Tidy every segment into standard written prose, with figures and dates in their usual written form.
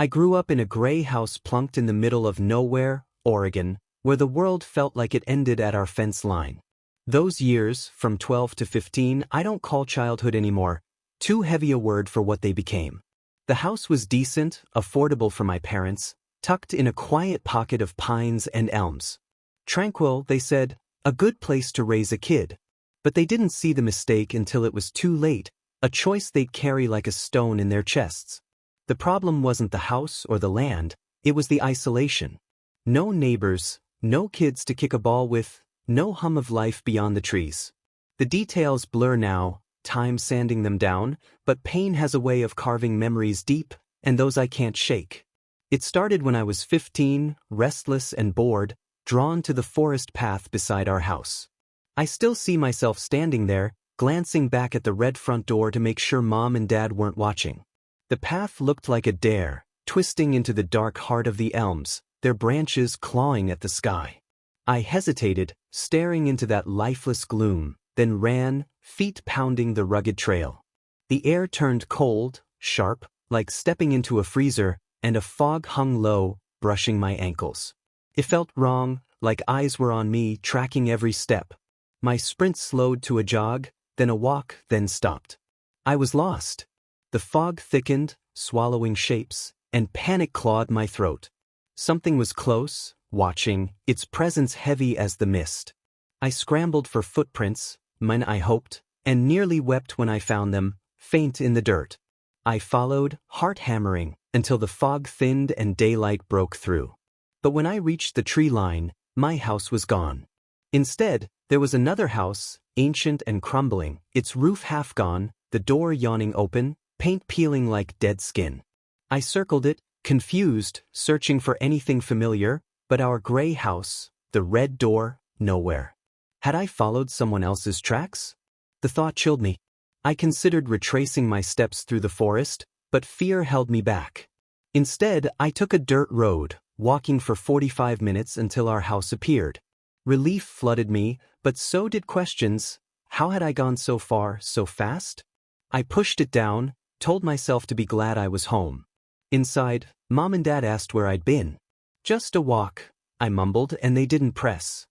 I grew up in a gray house plunked in the middle of nowhere, Oregon, where the world felt like it ended at our fence line. Those years, from 12 to 15, I don't call childhood anymore, too heavy a word for what they became. The house was decent, affordable for my parents, tucked in a quiet pocket of pines and elms. Tranquil, they said, a good place to raise a kid. But they didn't see the mistake until it was too late, a choice they'd carry like a stone in their chests. The problem wasn't the house or the land, it was the isolation. No neighbors, no kids to kick a ball with, no hum of life beyond the trees. The details blur now, time sanding them down, but pain has a way of carving memories deep, and those I can't shake. It started when I was 15, restless and bored, drawn to the forest path beside our house. I still see myself standing there, glancing back at the red front door to make sure Mom and Dad weren't watching. The path looked like a dare, twisting into the dark heart of the elms, their branches clawing at the sky. I hesitated, staring into that lifeless gloom, then ran, feet pounding the rugged trail. The air turned cold, sharp, like stepping into a freezer, and a fog hung low, brushing my ankles. It felt wrong, like eyes were on me, tracking every step. My sprint slowed to a jog, then a walk, then stopped. I was lost. The fog thickened, swallowing shapes, and panic clawed my throat. Something was close, watching, its presence heavy as the mist. I scrambled for footprints, mine I hoped, and nearly wept when I found them, faint in the dirt. I followed, heart hammering, until the fog thinned and daylight broke through. But when I reached the tree line, my house was gone. Instead, there was another house, ancient and crumbling, its roof half gone, the door yawning open, paint peeling like dead skin. I circled it, confused, searching for anything familiar, but our gray house, the red door, nowhere. Had I followed someone else's tracks? The thought chilled me. I considered retracing my steps through the forest, but fear held me back. Instead, I took a dirt road, walking for 45 minutes until our house appeared. Relief flooded me, but so did questions. How had I gone so far, so fast? I pushed it down, told myself to be glad I was home. Inside, Mom and Dad asked where I'd been. Just a walk, I mumbled, and they didn't press.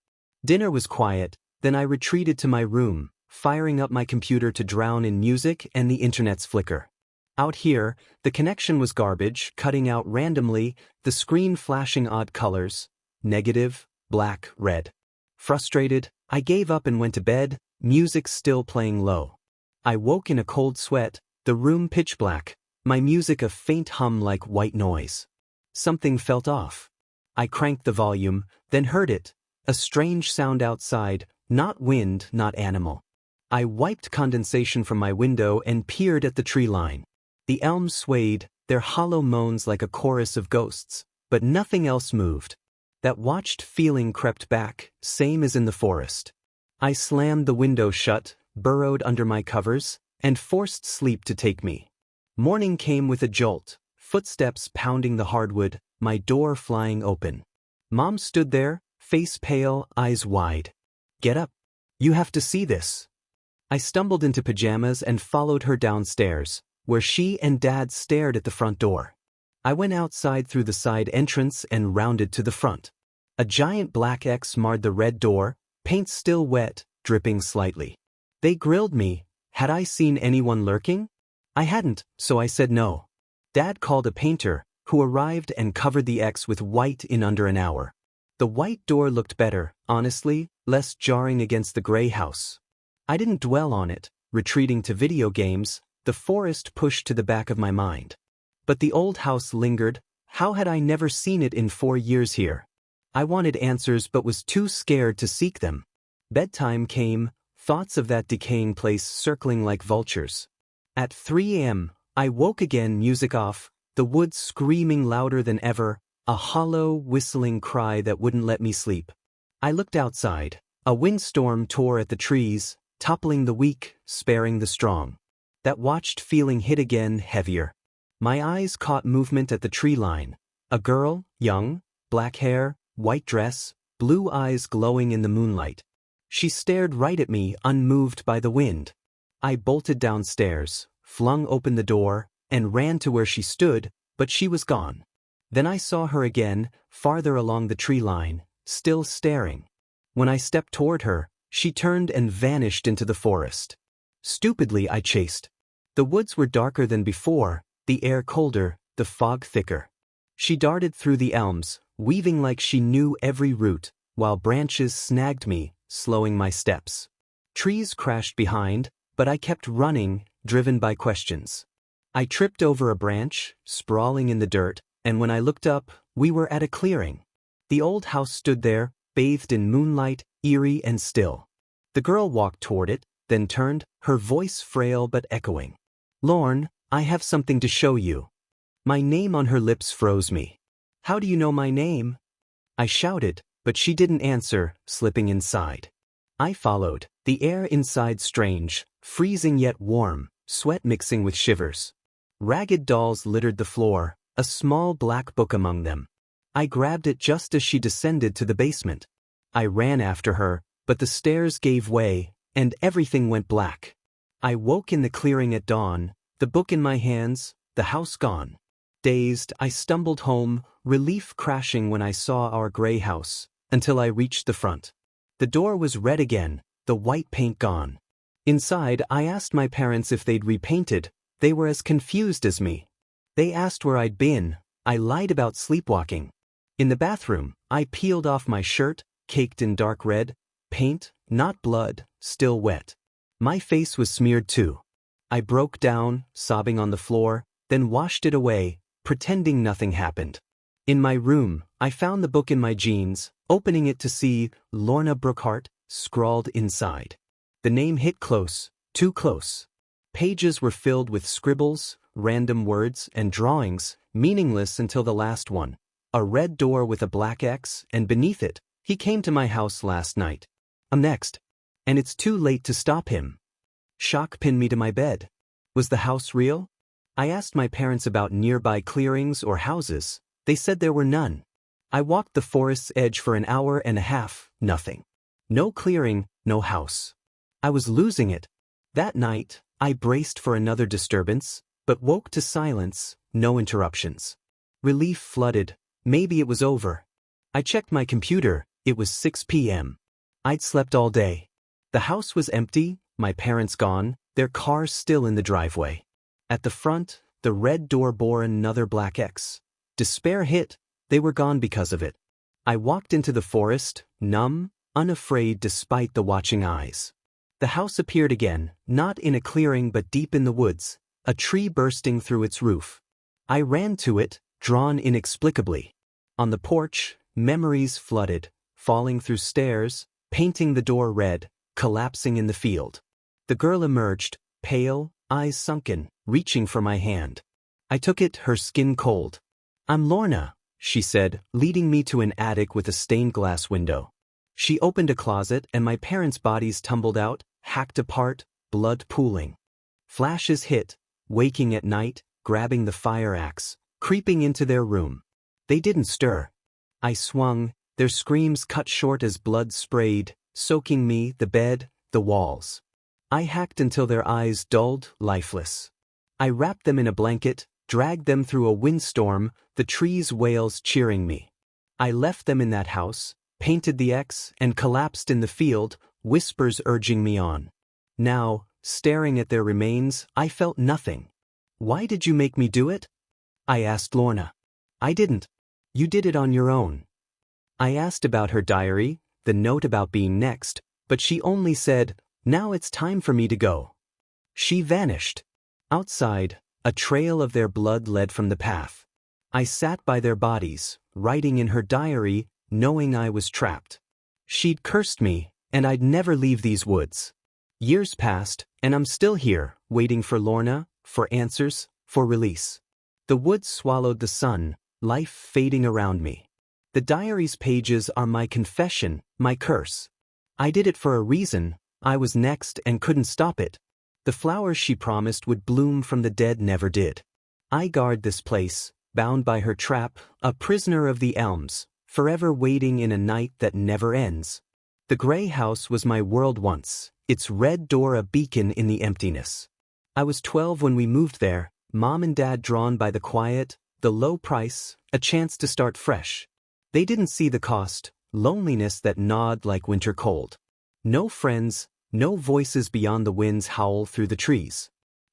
Dinner was quiet, then I retreated to my room, firing up my computer to drown in music and the internet's flicker. Out here, the connection was garbage, cutting out randomly, the screen flashing odd colors, negative, black, red. Frustrated, I gave up and went to bed, music still playing low. I woke in a cold sweat, the room pitch black, my music a faint hum like white noise. Something felt off. I cranked the volume, then heard it, a strange sound outside, not wind, not animal. I wiped condensation from my window and peered at the tree line. The elms swayed, their hollow moans like a chorus of ghosts, but nothing else moved. That watched feeling crept back, same as in the forest. I slammed the window shut, burrowed under my covers, and forced sleep to take me. Morning came with a jolt, footsteps pounding the hardwood, my door flying open. Mom stood there, face pale, eyes wide. Get up. You have to see this. I stumbled into pajamas and followed her downstairs, where she and Dad stared at the front door. I went outside through the side entrance and rounded to the front. A giant black X marred the red door, paint still wet, dripping slightly. They grilled me. Had I seen anyone lurking? I hadn't, so I said no. Dad called a painter, who arrived and covered the X with white in under an hour. The white door looked better, honestly, less jarring against the gray house. I didn't dwell on it, retreating to video games, the forest pushed to the back of my mind. But the old house lingered. How had I never seen it in 4 years here? I wanted answers but was too scared to seek them. Bedtime came, thoughts of that decaying place circling like vultures. At 3 a.m., I woke again, music off, the woods screaming louder than ever, a hollow, whistling cry that wouldn't let me sleep. I looked outside. A windstorm tore at the trees, toppling the weak, sparing the strong. That watched feeling hit again, heavier. My eyes caught movement at the tree line. A girl, young, black hair, white dress, blue eyes glowing in the moonlight. She stared right at me, unmoved by the wind. I bolted downstairs, flung open the door, and ran to where she stood, but she was gone. Then I saw her again, farther along the tree line, still staring. When I stepped toward her, she turned and vanished into the forest. Stupidly, I chased. The woods were darker than before, the air colder, the fog thicker. She darted through the elms, weaving like she knew every root, while branches snagged me, slowing my steps. Trees crashed behind, but I kept running, driven by questions. I tripped over a branch, sprawling in the dirt, and when I looked up, we were at a clearing. The old house stood there, bathed in moonlight, eerie and still. The girl walked toward it, then turned, her voice frail but echoing. "Lorne, I have something to show you." My name on her lips froze me. "How do you know my name?" I shouted, but she didn't answer, slipping inside. I followed, the air inside strange, freezing yet warm, sweat mixing with shivers. Ragged dolls littered the floor, a small black book among them. I grabbed it just as she descended to the basement. I ran after her, but the stairs gave way, and everything went black. I woke in the clearing at dawn, the book in my hands, the house gone. Dazed, I stumbled home, relief crashing when I saw our gray house, until I reached the front. The door was red again, the white paint gone. Inside, I asked my parents if they'd repainted. They were as confused as me. They asked where I'd been. I lied about sleepwalking. In the bathroom, I peeled off my shirt, caked in dark red, paint, not blood, still wet. My face was smeared too. I broke down, sobbing on the floor, then washed it away, pretending nothing happened. In my room, I found the book in my jeans, opening it to see Lorna Brookhart scrawled inside. The name hit close, too close. Pages were filled with scribbles, random words, and drawings, meaningless until the last one. A red door with a black X, and beneath it, "He came to my house last night. I'm next. And it's too late to stop him." Shock pinned me to my bed. Was the house real? I asked my parents about nearby clearings or houses. They said there were none. I walked the forest's edge for an hour and a half, nothing. No clearing, no house. I was losing it. That night, I braced for another disturbance, but woke to silence, no interruptions. Relief flooded. Maybe it was over. I checked my computer. It was 6 p.m. I'd slept all day. The house was empty, my parents gone, their car still in the driveway. At the front, the red door bore another black X. Despair hit. They were gone because of it. I walked into the forest, numb, unafraid despite the watching eyes. The house appeared again, not in a clearing but deep in the woods, a tree bursting through its roof. I ran to it, drawn inexplicably. On the porch, memories flooded, falling through stairs, painting the door red, collapsing in the field. The girl emerged, pale, eyes sunken, reaching for my hand. I took it, her skin cold. "I'm Lorna," she said, leading me to an attic with a stained glass window. She opened a closet and my parents' bodies tumbled out, hacked apart, blood pooling. Flashes hit, waking at night, grabbing the fire axe, creeping into their room. They didn't stir. I swung, their screams cut short as blood sprayed, soaking me, the bed, the walls. I hacked until their eyes dulled, lifeless. I wrapped them in a blanket, dragged them through a windstorm, the trees' wails cheering me. I left them in that house, painted the X, and collapsed in the field, whispers urging me on. Now, staring at their remains, I felt nothing. "Why did you make me do it?" I asked Lorna. "I didn't. You did it on your own." I asked about her diary, the note about being next, but she only said, "Now it's time for me to go." She vanished. Outside, a trail of their blood led from the path. I sat by their bodies, writing in her diary, knowing I was trapped. She'd cursed me, and I'd never leave these woods. Years passed, and I'm still here, waiting for Lorna, for answers, for release. The woods swallowed the sun, life fading around me. The diary's pages are my confession, my curse. I did it for a reason. I was next and couldn't stop it. The flowers she promised would bloom from the dead never did. I guard this place, bound by her trap, a prisoner of the elms, forever waiting in a night that never ends. The gray house was my world once, its red door a beacon in the emptiness. I was 12 when we moved there, Mom and Dad drawn by the quiet, the low price, a chance to start fresh. They didn't see the cost, loneliness that gnawed like winter cold. No friends, no voices beyond the wind's howl through the trees.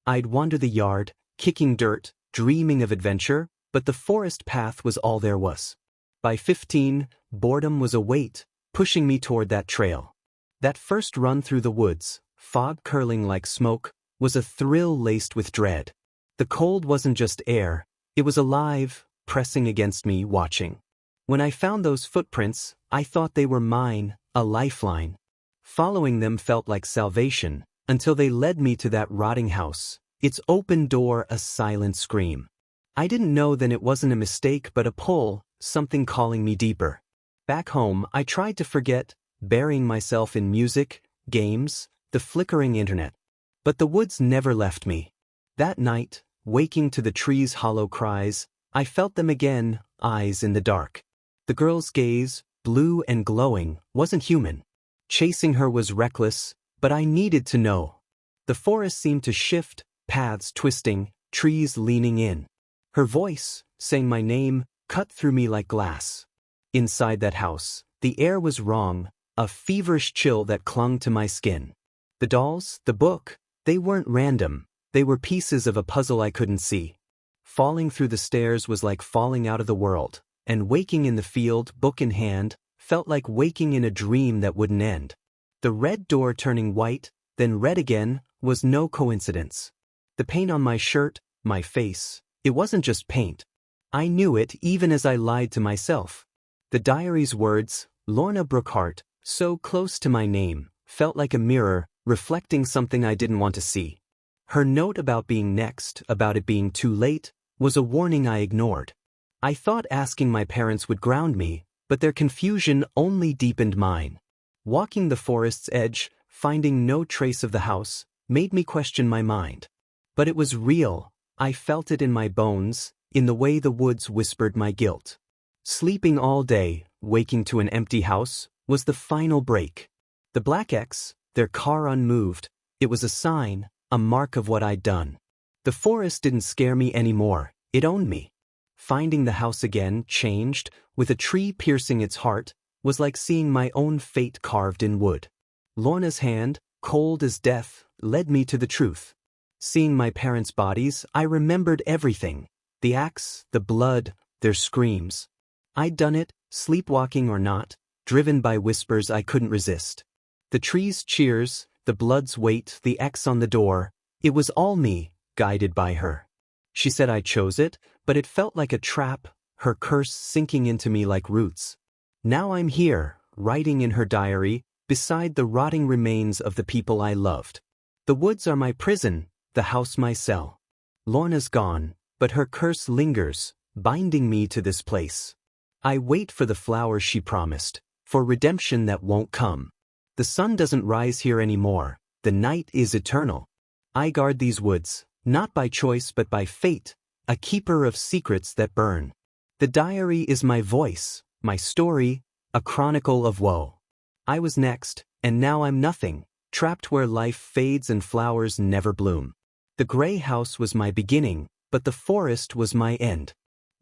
I'd wander the yard, kicking dirt, dreaming of adventure, but the forest path was all there was. By 15, boredom was a weight, pushing me toward that trail. That first run through the woods, fog curling like smoke, was a thrill laced with dread. The cold wasn't just air, it was alive, pressing against me, watching. When I found those footprints, I thought they were mine, a lifeline. Following them felt like salvation, until they led me to that rotting house, its open door a silent scream. I didn't know then it wasn't a mistake but a pull, something calling me deeper. Back home, I tried to forget, burying myself in music, games, the flickering internet. But the woods never left me. That night, waking to the trees' hollow cries, I felt them again, eyes in the dark. The girl's gaze, blue and glowing, wasn't human. Chasing her was reckless, but I needed to know. The forest seemed to shift, paths twisting, trees leaning in. Her voice, saying my name, cut through me like glass. Inside that house, the air was wrong, a feverish chill that clung to my skin. The dolls, the book, they weren't random, they were pieces of a puzzle I couldn't see. Falling through the stairs was like falling out of the world, and waking in the field, book in hand, felt like waking in a dream that wouldn't end. The red door turning white, then red again, was no coincidence. The paint on my shirt, my face, it wasn't just paint. I knew it even as I lied to myself. The diary's words, Lorna Brookhart, so close to my name, felt like a mirror, reflecting something I didn't want to see. Her note about being next, about it being too late, was a warning I ignored. I thought asking my parents would ground me, but their confusion only deepened mine. Walking the forest's edge, finding no trace of the house, made me question my mind. But it was real. I felt it in my bones, in the way the woods whispered my guilt. Sleeping all day, waking to an empty house, was the final break. The Black X, their car unmoved, it was a sign, a mark of what I'd done. The forest didn't scare me anymore, it owned me. Finding the house again, changed, with a tree piercing its heart, was like seeing my own fate carved in wood. Lorna's hand, cold as death, led me to the truth. Seeing my parents' bodies, I remembered everything. The axe, the blood, their screams. I'd done it, sleepwalking or not, driven by whispers I couldn't resist. The tree's cheers, the blood's weight, the X on the door, it was all me, guided by her. She said I chose it, but it felt like a trap, her curse sinking into me like roots. Now I'm here, writing in her diary, beside the rotting remains of the people I loved. The woods are my prison, the house my cell. Lorna's gone, but her curse lingers, binding me to this place. I wait for the flowers she promised, for redemption that won't come. The sun doesn't rise here anymore, the night is eternal. I guard these woods, not by choice but by fate, a keeper of secrets that burn. The diary is my voice, my story, a chronicle of woe. I was next, and now I'm nothing, trapped where life fades and flowers never bloom. The gray house was my beginning, but the forest was my end.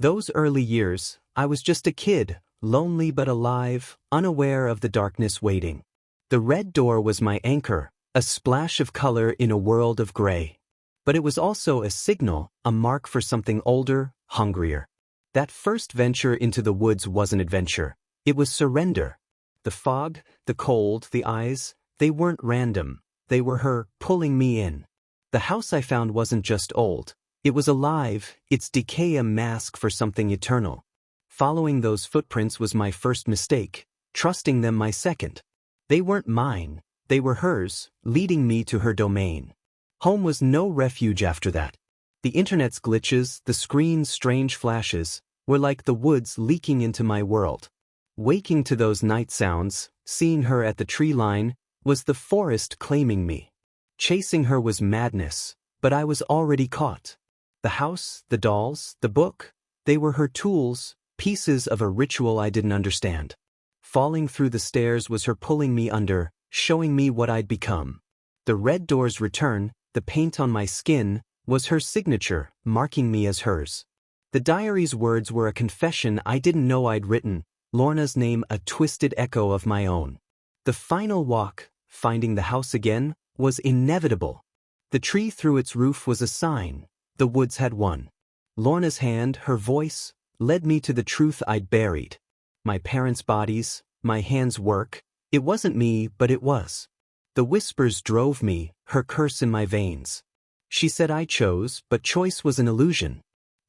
Those early years, I was just a kid, lonely but alive, unaware of the darkness waiting. The red door was my anchor, a splash of color in a world of gray. But it was also a signal, a mark for something older, hungrier. That first venture into the woods wasn't adventure. It was surrender. The fog, the cold, the eyes, they weren't random. They were her, pulling me in. The house I found wasn't just old. It was alive, its decay a mask for something eternal. Following those footprints was my first mistake, trusting them my second. They weren't mine, they were hers, leading me to her domain. Home was no refuge after that. The internet's glitches, the screen's strange flashes, were like the woods leaking into my world. Waking to those night sounds, seeing her at the tree line, was the forest claiming me. Chasing her was madness, but I was already caught. The house, the dolls, the book, they were her tools, pieces of a ritual I didn't understand. Falling through the stairs was her pulling me under, showing me what I'd become. The red door's return, the paint on my skin, was her signature, marking me as hers. The diary's words were a confession I didn't know I'd written, Lorna's name a twisted echo of my own. The final walk, finding the house again, was inevitable. The tree through its roof was a sign. The woods had won. Lorna's hand, her voice, led me to the truth I'd buried. My parents' bodies, my hands' work, it wasn't me, but it was. The whispers drove me, her curse in my veins. She said I chose, but choice was an illusion.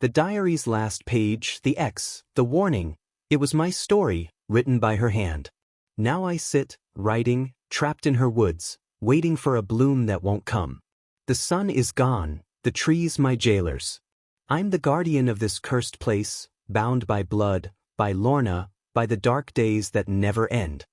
The diary's last page, the X, the warning, it was my story, written by her hand. Now I sit, writing, trapped in her woods, waiting for a bloom that won't come. The sun is gone, the trees my jailers. I'm the guardian of this cursed place, bound by blood, by Lorna, by the dark days that never end.